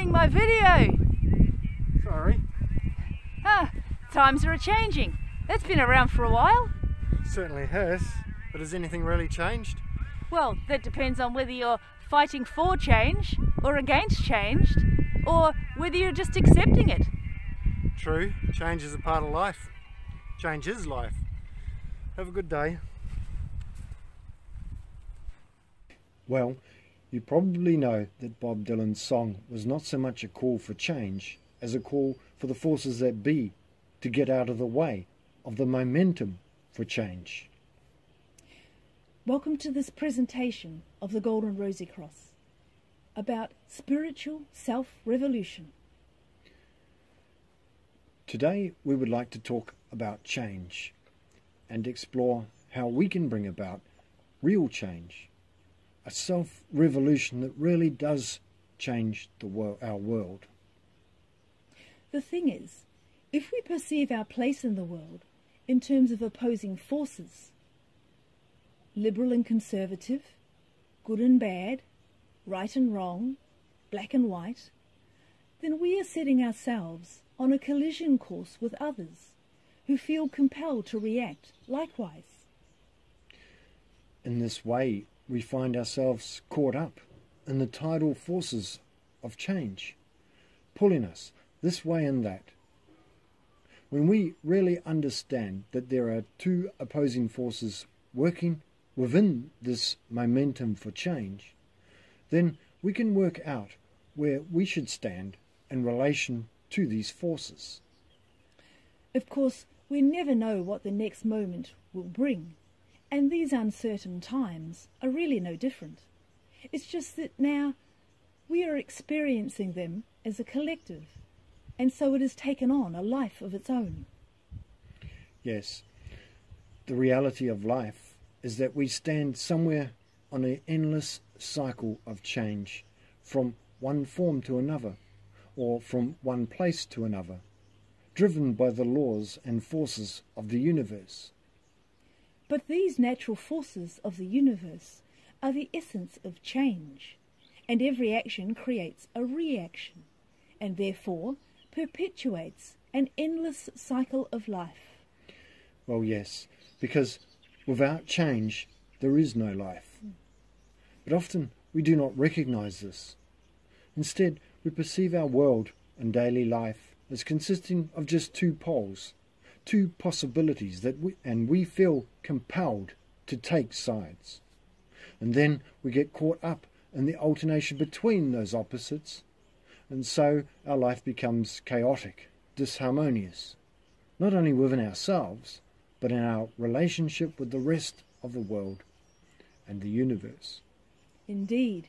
watching my video. Sorry. Times are a-changing. That's been around for a while. Certainly has, but has anything really changed? Well, that depends on whether you're fighting for change or against change, or whether you're just accepting it. True, change is a part of life. Change is life. Have a good day. Well, you probably know that Bob Dylan's song was not so much a call for change as a call for the forces that be to get out of the way of the momentum for change. Welcome to this presentation of the Golden Rosycross about spiritual self-revolution. Today we would like to talk about change and explore how we can bring about real change, a self-revolution that really does change our world. The thing is, if we perceive our place in the world in terms of opposing forces, liberal and conservative, good and bad, right and wrong, black and white, then we are setting ourselves on a collision course with others who feel compelled to react likewise. In this way, we find ourselves caught up in the tidal forces of change, pulling us this way and that. When we really understand that there are two opposing forces working within this momentum for change, then we can work out where we should stand in relation to these forces. Of course, we never know what the next moment will bring, and these uncertain times are really no different. It's just that now we are experiencing them as a collective, and so it has taken on a life of its own. Yes, the reality of life is that we stand somewhere on an endless cycle of change, from one form to another, or from one place to another, driven by the laws and forces of the universe. But these natural forces of the universe are the essence of change, and every action creates a reaction, and therefore perpetuates an endless cycle of life. Well, yes, because without change there is no life. But often we do not recognize this. Instead, we perceive our world and daily life as consisting of just two poles, two possibilities that we feel compelled to take sides. And then we get caught up in the alternation between those opposites, and so our life becomes chaotic, disharmonious, not only within ourselves, but in our relationship with the rest of the world and the universe. Indeed,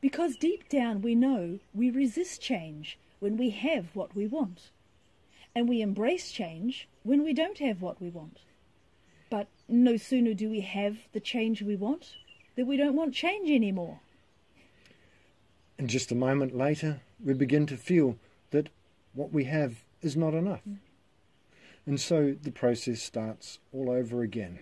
because deep down we know we resist change when we have what we want, and we embrace change when we don't have what we want. But no sooner do we have the change we want, than we don't want change anymore. And just a moment later, we begin to feel that what we have is not enough. And so the process starts all over again.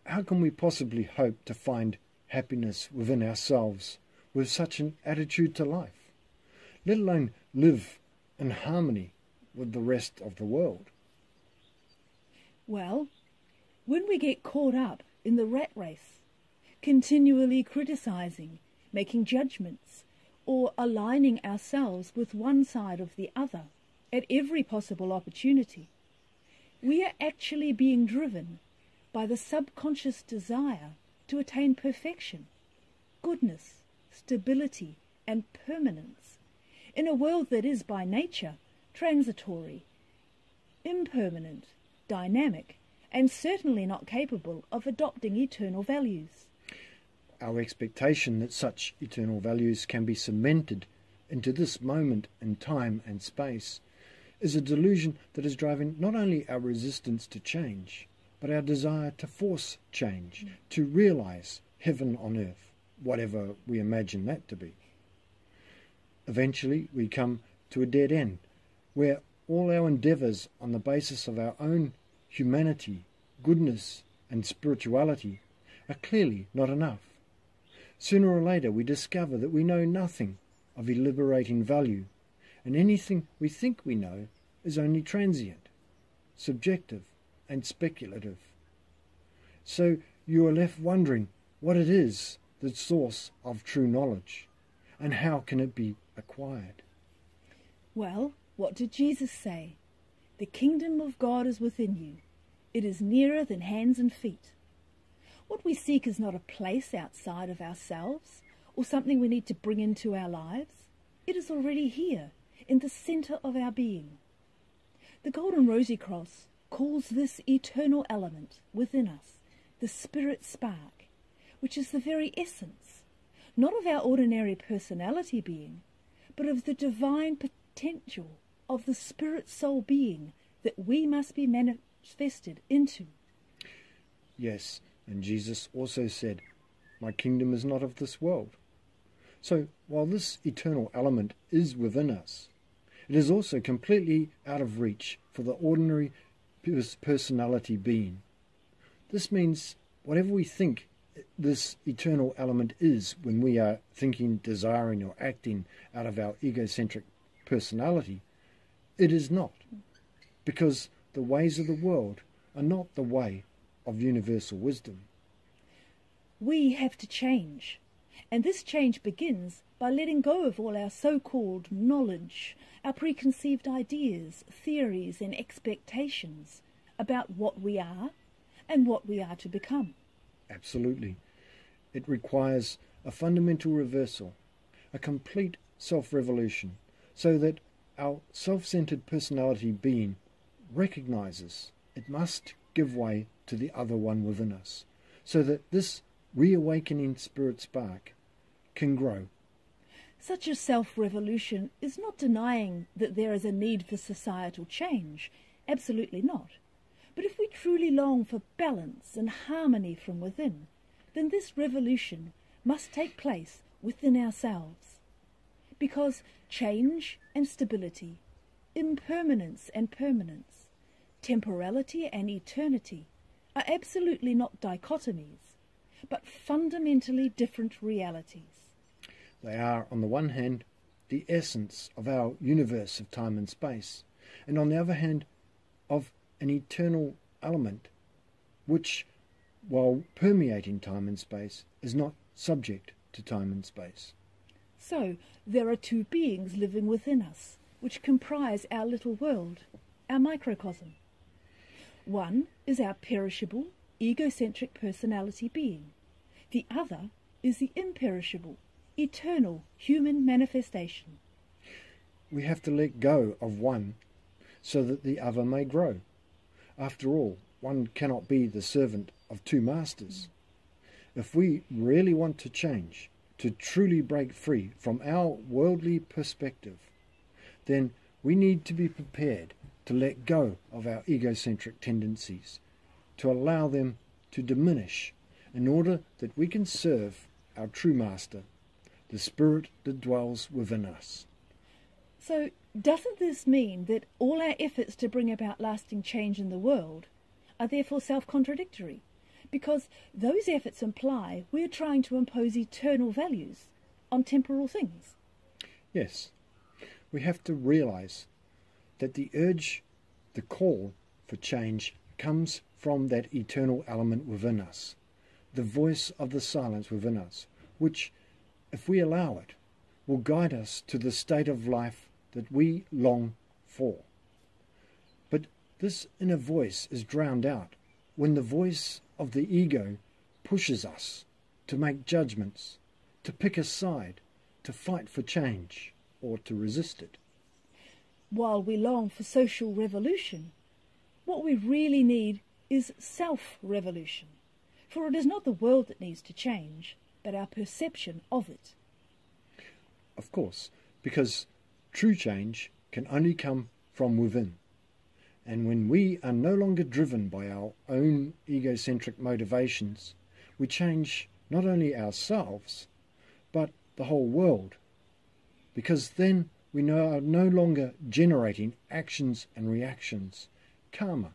How can we possibly hope to find happiness within ourselves with such an attitude to life, let alone live in harmony with the rest of the world? Well, when we get caught up in the rat race, continually criticizing, making judgments, or aligning ourselves with one side of the other at every possible opportunity, we are actually being driven by the subconscious desire to attain perfection, goodness, stability, and permanence in a world that is by nature transitory, impermanent, dynamic, and certainly not capable of adopting eternal values. Our expectation that such eternal values can be cemented into this moment in time and space is a delusion that is driving not only our resistance to change, but our desire to force change, to realize heaven on earth, whatever we imagine that to be. Eventually we come to a dead end, where all our endeavours on the basis of our own humanity, goodness and spirituality are clearly not enough. Sooner or later we discover that we know nothing of liberating value, and anything we think we know is only transient, subjective and speculative. So you are left wondering what it is, the source of true knowledge, and how can it be acquired? Well, what did Jesus say? The kingdom of God is within you. It is nearer than hands and feet. What we seek is not a place outside of ourselves or something we need to bring into our lives. It is already here, in the centre of our being. The Golden Rosycross calls this eternal element within us the spirit spark, which is the very essence, not of our ordinary personality being, but of the divine potential of the spirit soul being that we must be manifested into. Yes, and Jesus also said, "My kingdom is not of this world." So while this eternal element is within us, it is also completely out of reach for the ordinary personality being. This means whatever we think this eternal element is when we are thinking, desiring or acting out of our egocentric personality, it is not, because the ways of the world are not the way of universal wisdom. We have to change, and this change begins by letting go of all our so-called knowledge, our preconceived ideas, theories and expectations about what we are and what we are to become. Absolutely. It requires a fundamental reversal, a complete self-revolution, so that our self-centered personality being recognizes it must give way to the other one within us, so that this reawakening spirit spark can grow. Such a self-revolution is not denying that there is a need for societal change, absolutely not. But if we truly long for balance and harmony from within, then this revolution must take place within ourselves. Because change and stability, impermanence and permanence, temporality and eternity are absolutely not dichotomies, but fundamentally different realities. They are, on the one hand, the essence of our universe of time and space, and on the other hand, of an eternal element which, while permeating time and space, is not subject to time and space. So there are two beings living within us, which comprise our little world, our microcosm. One is our perishable, egocentric personality being. The other is the imperishable, eternal human manifestation. We have to let go of one so that the other may grow. After all, one cannot be the servant of two masters. If we really want to change, to truly break free from our worldly perspective, then we need to be prepared to let go of our egocentric tendencies, to allow them to diminish in order that we can serve our true master, the spirit that dwells within us. So doesn't this mean that all our efforts to bring about lasting change in the world are therefore self-contradictory? Because those efforts imply we're trying to impose eternal values on temporal things. Yes, we have to realize that the urge, the call for change comes from that eternal element within us, the voice of the silence within us, which, if we allow it, will guide us to the state of life that we long for. But this inner voice is drowned out when the voice of the ego pushes us to make judgments, to pick a side, to fight for change, or to resist it. While we long for social revolution, what we really need is self-revolution. For it is not the world that needs to change, but our perception of it. Of course, because true change can only come from within. And when we are no longer driven by our own egocentric motivations, we change not only ourselves, but the whole world. Because then we are no longer generating actions and reactions, karma,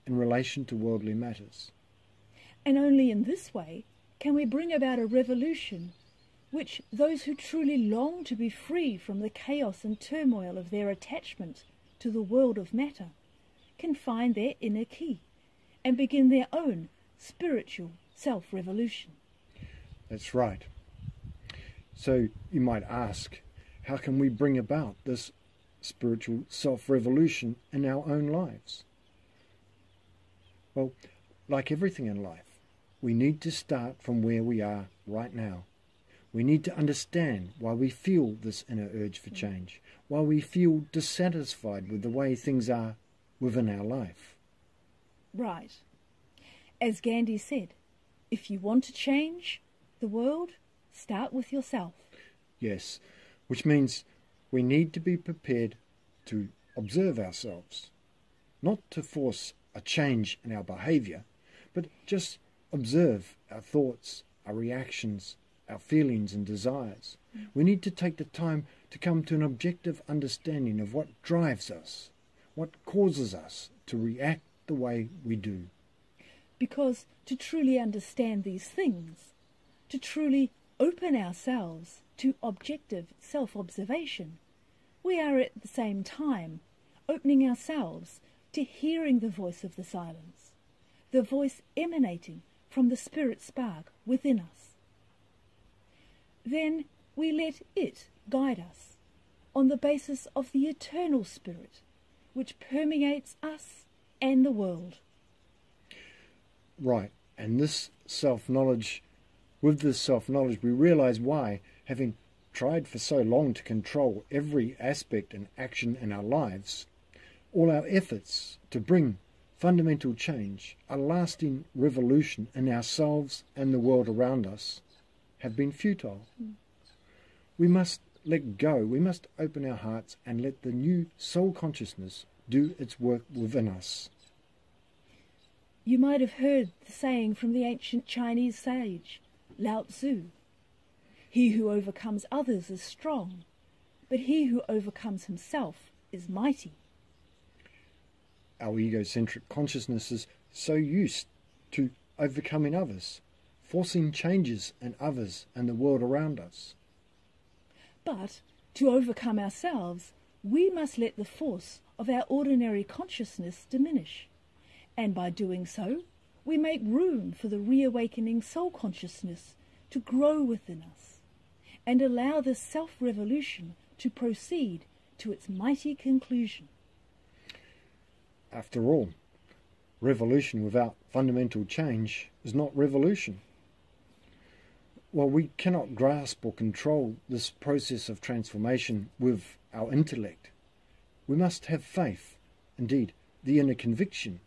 in relation to worldly matters. And only in this way can we bring about a revolution which those who truly long to be free from the chaos and turmoil of their attachment to the world of matter can find their inner key and begin their own spiritual self-revolution. That's right. So you might ask, how can we bring about this spiritual self-revolution in our own lives? Well, like everything in life, we need to start from where we are right now. We need to understand why we feel this inner urge for change, why we feel dissatisfied with the way things are within our life. Right. As Gandhi said, if you want to change the world, start with yourself. Yes, which means we need to be prepared to observe ourselves, not to force a change in our behaviour, but just observe our thoughts, our reactions, our feelings and desires. We need to take the time to come to an objective understanding of what drives us, what causes us to react the way we do. Because to truly understand these things, to truly open ourselves to objective self-observation, we are at the same time opening ourselves to hearing the voice of the silence, the voice emanating from the spirit spark within us. Then we let it guide us on the basis of the eternal spirit which permeates us and the world. Right, and this self-knowledge, with this self-knowledge we realise why, having tried for so long to control every aspect and action in our lives, all our efforts to bring fundamental change, a lasting revolution in ourselves and the world around us, have been futile. We must let go, we must open our hearts and let the new soul consciousness do its work within us. You might have heard the saying from the ancient Chinese sage, Lao Tzu, "He who overcomes others is strong, but he who overcomes himself is mighty." Our egocentric consciousness is so used to overcoming others, forcing changes in others and the world around us. But to overcome ourselves, we must let the force of our ordinary consciousness diminish, and by doing so, we make room for the reawakening soul consciousness to grow within us, and allow this self-revolution to proceed to its mighty conclusion. After all, revolution without fundamental change is not revolution. While we cannot grasp or control this process of transformation with our intellect, we must have faith, indeed the inner conviction,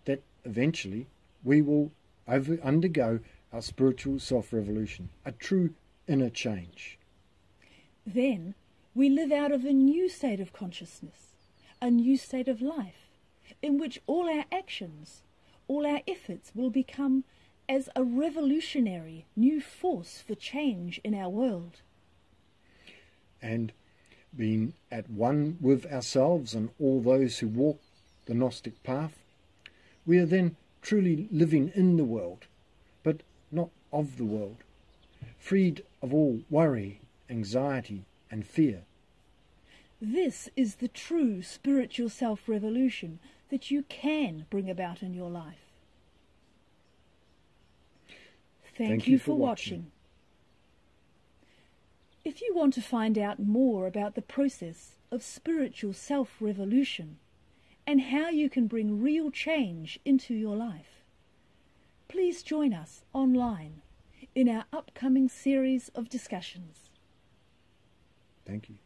that eventually we will undergo our spiritual self-revolution, a true inner change. Then we live out of a new state of consciousness, a new state of life, in which all our actions, all our efforts will become as a revolutionary new force for change in our world. And being at one with ourselves and all those who walk the Gnostic path, we are then truly living in the world, but not of the world, freed of all worry, anxiety and fear. This is the true spiritual self-revolution that you can bring about in your life. Thank you for watching. If you want to find out more about the process of spiritual self-revolution and how you can bring real change into your life, please join us online in our upcoming series of discussions. Thank you.